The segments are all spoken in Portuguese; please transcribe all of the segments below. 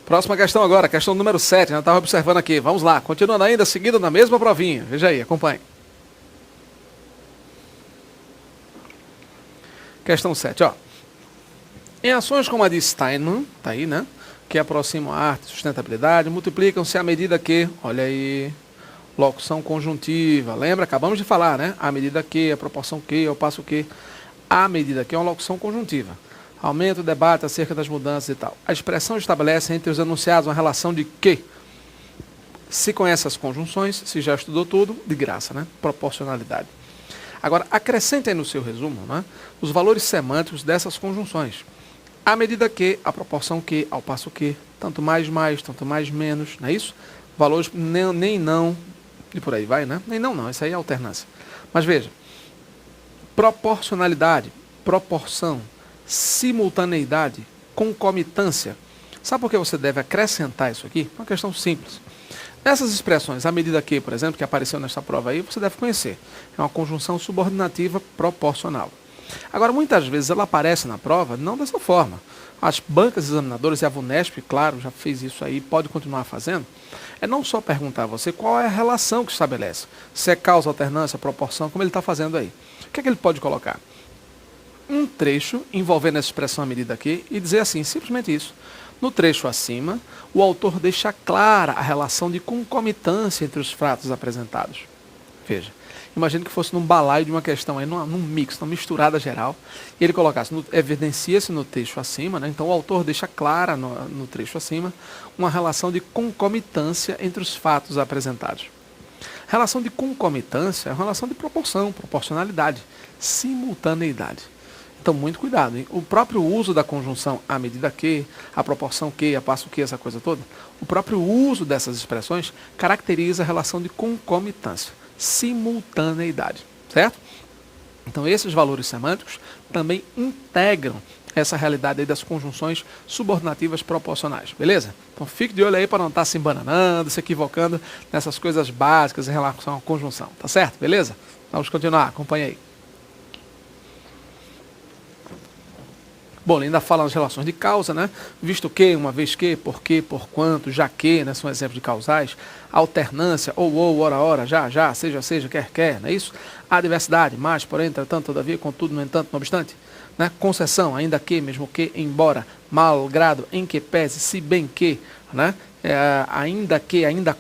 Próxima questão agora, questão número 7, já estava observando aqui. Vamos lá, continuando ainda, seguindo na mesma provinha. Veja aí, acompanhe. Questão 7, ó. Em ações como a de Steinman, tá aí, né? Que aproximam a arte e sustentabilidade, multiplicam-se à medida que, olha aí, locução conjuntiva. Lembra? Acabamos de falar, né? À medida que, a proporção que, ao passo que. À medida que é uma locução conjuntiva. Aumenta o debate acerca das mudanças e tal. A expressão estabelece entre os enunciados uma relação de que, se conhece as conjunções, se já estudou tudo, de graça, né? Proporcionalidade. Agora, acrescente aí no seu resumo, né, os valores semânticos dessas conjunções. À medida que, a proporção que, ao passo que, tanto mais, tanto mais, menos, não é isso? Valores nem, não, e por aí vai, né? Nem não, isso aí é alternância. Mas veja, proporcionalidade, proporção, simultaneidade, concomitância. Sabe por que você deve acrescentar isso aqui? Uma questão simples. Essas expressões, à medida que, por exemplo, que apareceu nessa prova aí, você deve conhecer. É uma conjunção subordinativa proporcional. Agora, muitas vezes ela aparece na prova não dessa forma. As bancas examinadoras e a VUNESP, claro, já fez isso aí, pode continuar fazendo. É não só perguntar a você qual é a relação que estabelece. Se é causa, alternância, proporção, como ele está fazendo aí. O que é que ele pode colocar? Um trecho envolvendo essa expressão à medida que e dizer assim, simplesmente isso. No trecho acima, o autor deixa clara a relação de concomitância entre os fatos apresentados. Veja, imagine que fosse num balaio de uma questão, aí, num mix, numa misturada geral, e ele colocasse, evidencia-se no trecho acima, né? Então o autor deixa clara no trecho acima uma relação de concomitância entre os fatos apresentados. Relação de concomitância é uma relação de proporção, proporcionalidade, simultaneidade. Então, muito cuidado, hein? O próprio uso da conjunção à medida que, a proporção que, a passo que, essa coisa toda, o próprio uso dessas expressões caracteriza a relação de concomitância, simultaneidade, certo? Então, esses valores semânticos também integram essa realidade aí das conjunções subordinativas proporcionais, beleza? Então, fique de olho aí para não estar se embananando, se equivocando nessas coisas básicas em relação à conjunção, tá certo? Beleza? Vamos continuar, acompanha aí. Bom, ele ainda fala nas relações de causa, né? Visto que, uma vez que, por quanto, já que, né? São exemplos de causais. Alternância, ou, ora, já, seja, quer, não é isso? Adversidade, mas, porém, entretanto, todavia, contudo, no entanto, não obstante. Né? Concessão, ainda que, mesmo que, embora, malgrado, em que pese, se bem que, né? Ainda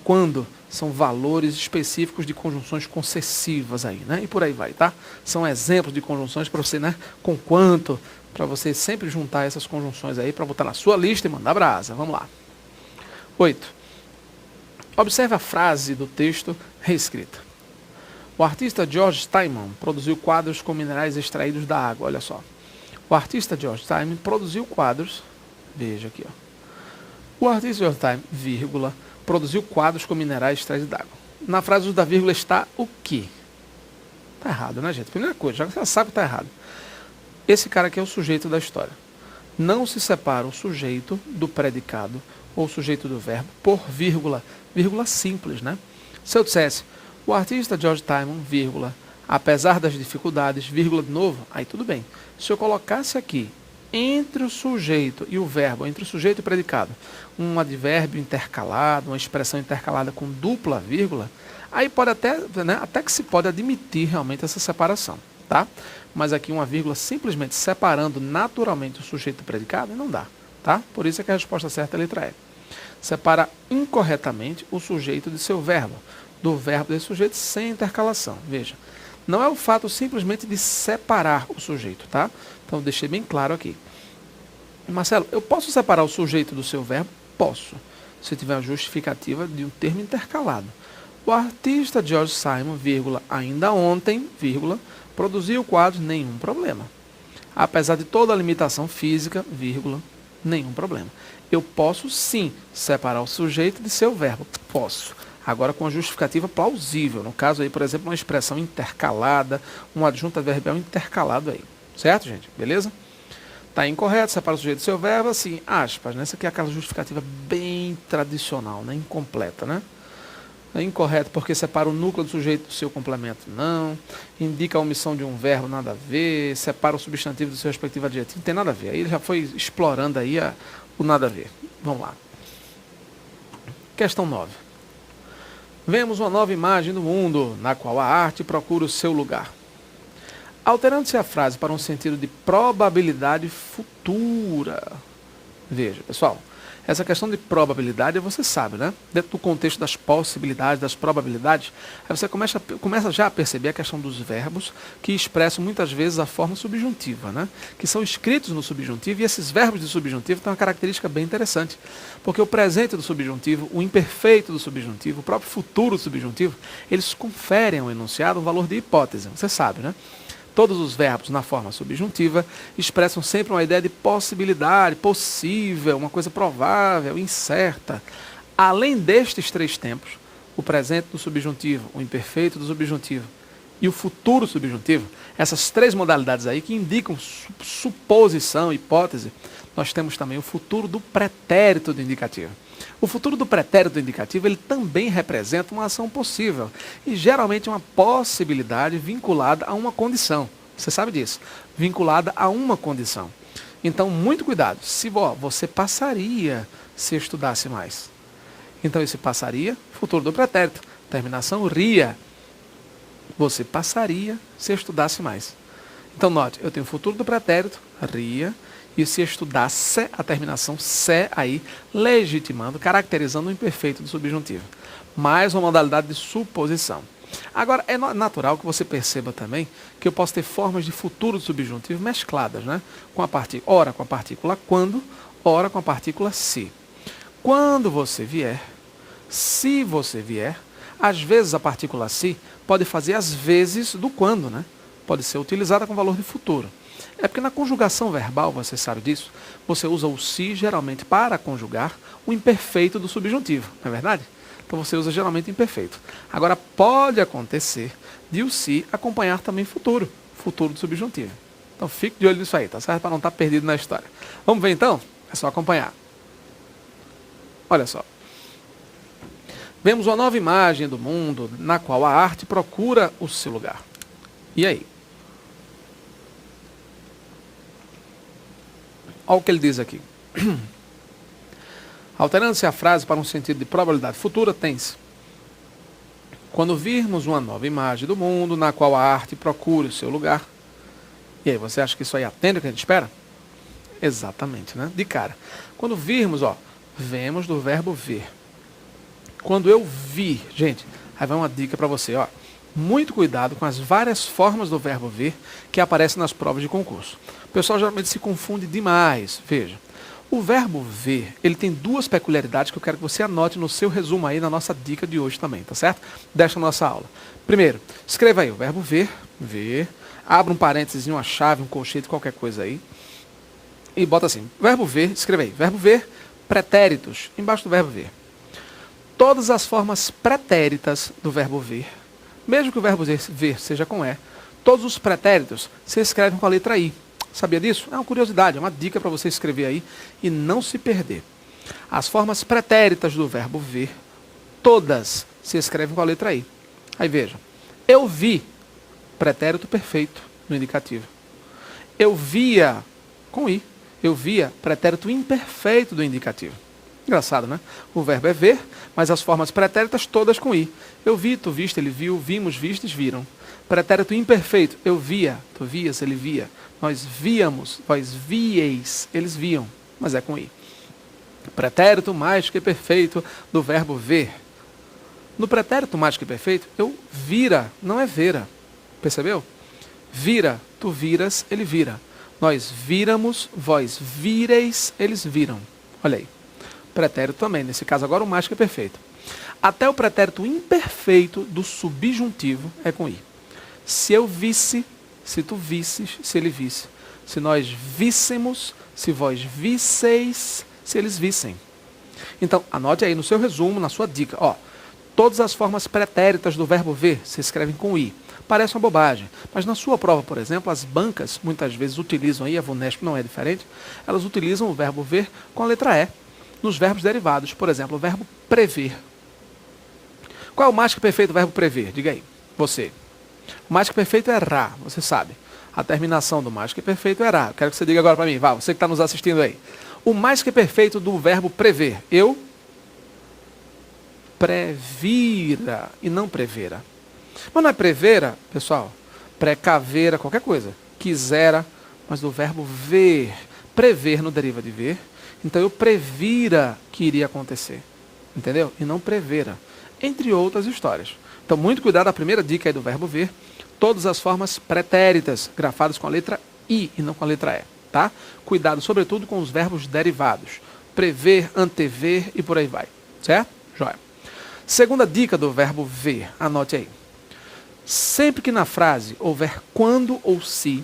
quando, são valores específicos de conjunções concessivas aí, né? E por aí vai, tá? São exemplos de conjunções para você, né? Com quanto, para você sempre juntar essas conjunções aí para botar na sua lista e mandar brasa. Vamos lá. 8. Observe a frase do texto reescrita. O artista George Steinman produziu quadros com minerais extraídos da água. Olha só. O artista George Steinman produziu quadros. Veja aqui, ó. O artista George Steinman, vírgula, produziu quadros com minerais extraídos da água. Na frase da vírgula está o quê? Tá errado, né, gente? Primeira coisa, já que você sabe que tá errado. Esse cara aqui é o sujeito da história. Não se separa o sujeito do predicado ou o sujeito do verbo por vírgula. Vírgula simples, né? Se eu dissesse, o artista George Steinman, vírgula, apesar das dificuldades, vírgula de novo, aí tudo bem. Se eu colocasse aqui, entre o sujeito e o verbo, entre o sujeito e o predicado, um advérbio intercalado, uma expressão intercalada com dupla vírgula, aí pode até, né, até que se pode admitir realmente essa separação, tá? Mas aqui uma vírgula simplesmente separando naturalmente o sujeito e o predicado, não dá, tá? Por isso é que a resposta certa é a letra E. Separa incorretamente o sujeito de seu verbo, do verbo desse sujeito sem intercalação. Veja, não é o fato simplesmente de separar o sujeito, tá? Então, deixei bem claro aqui. Marcelo, eu posso separar o sujeito do seu verbo? Posso, se tiver a justificativa de um termo intercalado. O artista George Steinman, vírgula, ainda ontem, vírgula, produziu quadros, nenhum problema. Apesar de toda a limitação física, vírgula, nenhum problema. Eu posso sim separar o sujeito de seu verbo. Posso. Agora com a justificativa plausível. No caso aí, por exemplo, uma expressão intercalada, um adjunto adverbial intercalado aí. Certo, gente? Beleza? Está incorreto, separa o sujeito do seu verbo, assim, aspas, né? Essa aqui é aquela justificativa bem tradicional, né? Incompleta, né? É incorreto porque separa o núcleo do sujeito do seu complemento, não. Indica a omissão de um verbo, nada a ver. Separa o substantivo do seu respectivo adjetivo, não tem nada a ver. Aí ele já foi explorando aí o nada a ver. Vamos lá. Questão 9. Vemos uma nova imagem do mundo, na qual a arte procura o seu lugar. Alterando-se a frase para um sentido de probabilidade futura. Veja, pessoal, essa questão de probabilidade você sabe, né? Dentro do contexto das possibilidades, das probabilidades, aí você começa já a perceber a questão dos verbos que expressam muitas vezes a forma subjuntiva, né? Que são escritos no subjuntivo, e esses verbos de subjuntivo têm uma característica bem interessante, porque o presente do subjuntivo, o imperfeito do subjuntivo, o próprio futuro do subjuntivo, eles conferem ao enunciado um valor de hipótese, você sabe, né? Todos os verbos na forma subjuntiva expressam sempre uma ideia de possibilidade, possível, uma coisa provável, incerta. Além destes três tempos, o presente do subjuntivo, o imperfeito do subjuntivo e o futuro subjuntivo, essas três modalidades aí que indicam suposição, hipótese, nós temos também o futuro do pretérito do indicativo. O futuro do pretérito do indicativo, ele também representa uma ação possível e geralmente uma possibilidade vinculada a uma condição. Você sabe disso, vinculada a uma condição. Então, muito cuidado. Se você passaria se estudasse mais. Então, esse passaria, futuro do pretérito, terminação ria. Você passaria se estudasse mais. Então, note, eu tenho o futuro do pretérito, ria, e se estudasse a terminação se aí, legitimando, caracterizando o imperfeito do subjuntivo. Mais uma modalidade de suposição. Agora, é natural que você perceba também que eu posso ter formas de futuro do subjuntivo mescladas, né? Ora com a partícula quando, ora com a partícula se. Quando você vier, se você vier, às vezes a partícula se pode fazer as vezes do quando, né? Pode ser utilizada com valor de futuro. É porque na conjugação verbal, você sabe disso, você usa o se geralmente para conjugar o imperfeito do subjuntivo, não é verdade? Então você usa geralmente imperfeito. Agora pode acontecer de o se acompanhar também futuro, futuro do subjuntivo. Então fique de olho nisso aí, tá certo? Para não estar perdido na história. Vamos ver então? É só acompanhar. Olha só. Vemos uma nova imagem do mundo na qual a arte procura o seu lugar. E aí? Olha o que ele diz aqui. Alterando-se a frase para um sentido de probabilidade futura, tem-se: quando virmos uma nova imagem do mundo na qual a arte procura o seu lugar. E aí, você acha que isso aí atende o que a gente espera? Exatamente, né? De cara. Quando virmos, vemos do verbo ver. Quando eu vi, gente, aí vai uma dica para você, muito cuidado com as várias formas do verbo ver que aparecem nas provas de concurso. O pessoal geralmente se confunde demais. Veja, o verbo ver, ele tem duas peculiaridades que eu quero que você anote no seu resumo aí, na nossa dica de hoje também, tá certo? Desta nossa aula. Primeiro, escreva aí o verbo ver, abra um parênteses, uma chave, um colchete, qualquer coisa aí, e bota assim, verbo ver, escreva aí, verbo ver, pretéritos, embaixo do verbo ver. Todas as formas pretéritas do verbo ver, mesmo que o verbo ver seja com E, todos os pretéritos se escrevem com a letra I. Sabia disso? É uma curiosidade, é uma dica para você escrever aí e não se perder. As formas pretéritas do verbo ver, todas se escrevem com a letra I. Aí veja, eu vi, pretérito perfeito no indicativo. Eu via, com I. Eu via, pretérito imperfeito do indicativo. Engraçado, né? O verbo é ver, mas as formas pretéritas todas com I. Eu vi, tu viste, ele viu, vimos, vistes, viram. Pretérito imperfeito, eu via, tu vias, ele via. Nós víamos, vós vieis, eles viam, mas é com I. Pretérito mais que perfeito do verbo ver. No pretérito mais que perfeito, eu vira, não é vera. Percebeu? Vira, tu viras, ele vira. Nós víramos, vós vireis, eles viram. Olha aí. Pretérito também, nesse caso agora o mais que perfeito. Até o pretérito imperfeito do subjuntivo é com I. Se eu visse, se tu visses, se ele visse. Se nós víssemos, se vós visseis, se eles vissem. Então, anote aí no seu resumo, na sua dica. Todas as formas pretéritas do verbo ver se escrevem com I. Parece uma bobagem, mas na sua prova, por exemplo, as bancas muitas vezes utilizam aí, a VUNESP não é diferente, elas utilizam o verbo ver com a letra E. Nos verbos derivados, por exemplo, o verbo prever. Qual é o mais que perfeito do verbo prever? Diga aí, você. O mais que perfeito é ra, você sabe. A terminação do mais que perfeito é ra. Eu quero que você diga agora para mim, você que está nos assistindo aí. O mais que perfeito do verbo prever. Eu previra e não prevera. Mas não é prevera, pessoal, precavera, qualquer coisa. Quisera, mas do verbo ver. Prever não deriva de ver. Então eu previra que iria acontecer. Entendeu? E não prevera. Entre outras histórias. Então muito cuidado, a primeira dica aí do verbo ver. Todas as formas pretéritas, grafadas com a letra I e não com a letra E. Tá? Cuidado, sobretudo, com os verbos derivados. Prever, antever e por aí vai. Certo? Joia. Segunda dica do verbo ver. Anote aí. Sempre que na frase houver quando ou se,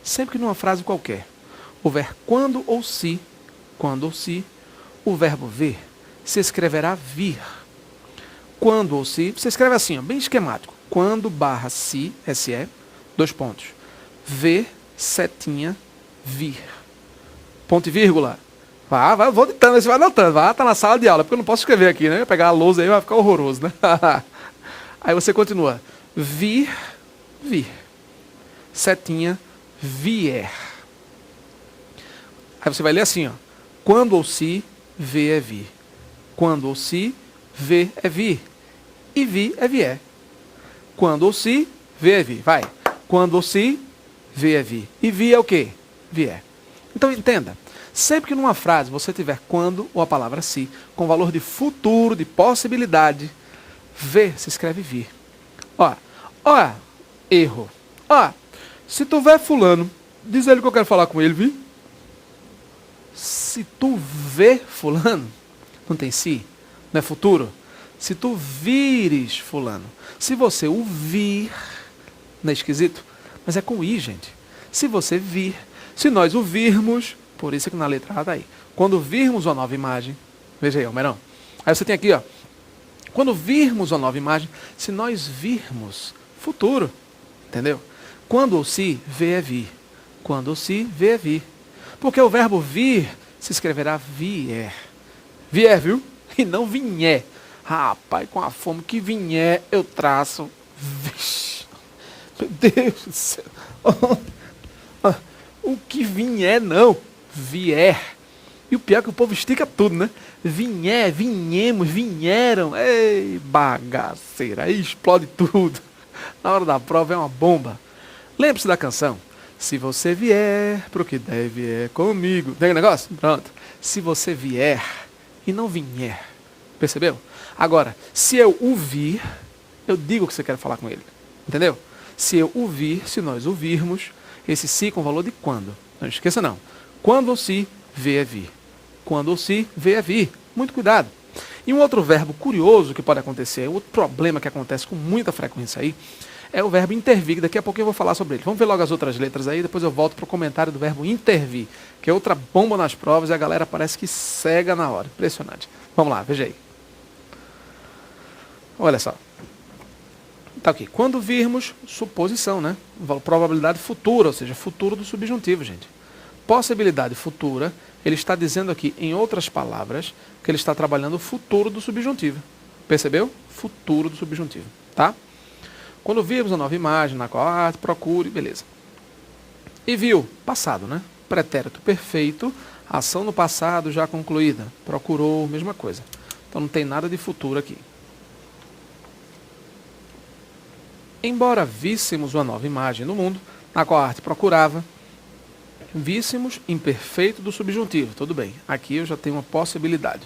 sempre que numa frase qualquer, houver quando ou se, o verbo ver se escreverá vir. Quando ou se, você escreve assim, ó, bem esquemático. Quando barra se, se, dois pontos. Ver, setinha, vir. Ponto e vírgula. Vai, vou ditando, você vai anotando, tá na sala de aula, porque eu não posso escrever aqui, né? Pegar a lousa aí vai ficar horroroso, né? Aí você continua. Vir, setinha, vier. Aí você vai ler assim, ó. Quando ou se, ver é vir. Quando ou se, ver é vir. E vir é vier. Quando ou se, ver é vir. Vai. Quando ou se, ver é vir. E vir é o quê? Vier. Então entenda. Sempre que numa frase você tiver quando ou a palavra se, com valor de futuro, de possibilidade, ver se escreve vir. Ó, erro. Se tu vê fulano, diz ele que eu quero falar com ele, vi? Se tu vê fulano, não tem si, não é futuro? Se tu vires fulano, se você o vir, não é esquisito? Mas é com i, gente. Se você vir, se nós o virmos, por isso é que na letra A está aí. Quando virmos uma nova imagem, veja aí, Almerão. Aí você tem aqui, ó. Quando virmos uma nova imagem, se nós virmos, futuro, entendeu? Quando ou se, vê é vir. Quando ou se, vê é vir. Porque o verbo vir se escreverá vier. Vier, viu? E não vinher. Rapaz, com a fome que vinher, eu traço. Vixe, meu Deus do céu. O que vier, não. Vier. E o pior é que o povo estica tudo, né? Vinher, vinhemos, vinheram. Ei, bagaceira. Aí explode tudo. Na hora da prova é uma bomba. Lembre-se da canção. Se você vier pro que deve é comigo. Tem negócio? Pronto. Se você vier e não vier. Percebeu? Agora, se eu o vir, eu digo que você quer falar com ele. Entendeu? Se eu o vir, se nós o virmos, esse se com valor de quando. Não esqueça não. Quando ou se, vê é vir. Quando ou se, vê é vir. Muito cuidado. E um outro verbo curioso que pode acontecer, outro problema que acontece com muita frequência aí, é o verbo intervir, que daqui a pouquinho eu vou falar sobre ele. Vamos ver logo as outras letras aí, depois eu volto para o comentário do verbo intervir, que é outra bomba nas provas e a galera parece que cega na hora. Impressionante. Vamos lá, veja aí. Olha só. Tá aqui. Quando virmos, suposição, né? Probabilidade futura, ou seja, futuro do subjuntivo, gente. Possibilidade futura, ele está dizendo aqui, em outras palavras, que ele está trabalhando o futuro do subjuntivo. Percebeu? Futuro do subjuntivo, tá? Quando virmos a nova imagem, na qual procure, beleza. E viu, passado, né? Pretérito perfeito, ação no passado já concluída. Procurou, mesma coisa. Então não tem nada de futuro aqui. Embora víssemos uma nova imagem no mundo, na qual a arte procurava, víssemos imperfeito do subjuntivo. Tudo bem, aqui eu já tenho uma possibilidade.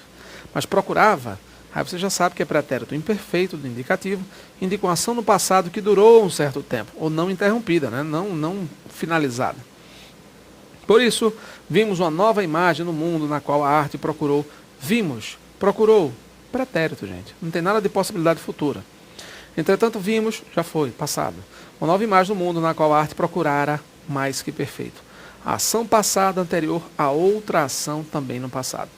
Mas procurava, aí você já sabe que é pretérito imperfeito do indicativo, indica uma ação no passado que durou um certo tempo, ou não interrompida, né? não finalizada. Por isso, vimos uma nova imagem no mundo na qual a arte procurou. Vimos, procurou, pretérito, gente. Não tem nada de possibilidade futura. Entretanto, vimos, já foi, passado. Uma nova imagem no mundo na qual a arte procurara mais que perfeito. A ação passada anterior a outra ação também no passado.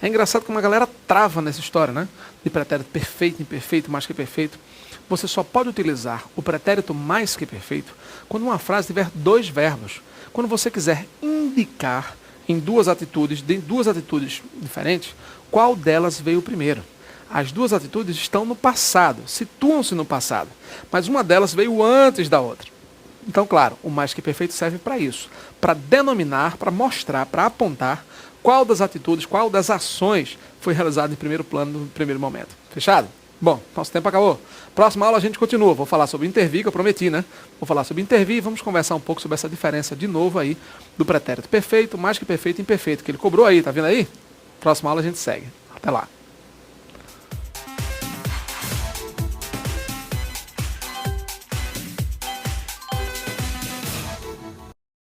É engraçado como a galera trava nessa história, né? De pretérito perfeito, imperfeito, mais que perfeito. Você só pode utilizar o pretérito mais que perfeito quando uma frase tiver dois verbos. Quando você quiser indicar em duas atitudes diferentes, qual delas veio primeiro. As duas atitudes estão no passado, situam-se no passado, mas uma delas veio antes da outra. Então, claro, o mais que perfeito serve para isso, para denominar, para mostrar, para apontar qual das atitudes, qual das ações foi realizada em primeiro plano no primeiro momento. Fechado? Bom, nosso tempo acabou. Próxima aula a gente continua. Vou falar sobre intervir, que eu prometi, né? Vou falar sobre intervir e vamos conversar um pouco sobre essa diferença de novo aí do pretérito perfeito, mais que perfeito e imperfeito, que ele cobrou aí, tá vendo aí? Próxima aula a gente segue. Até lá.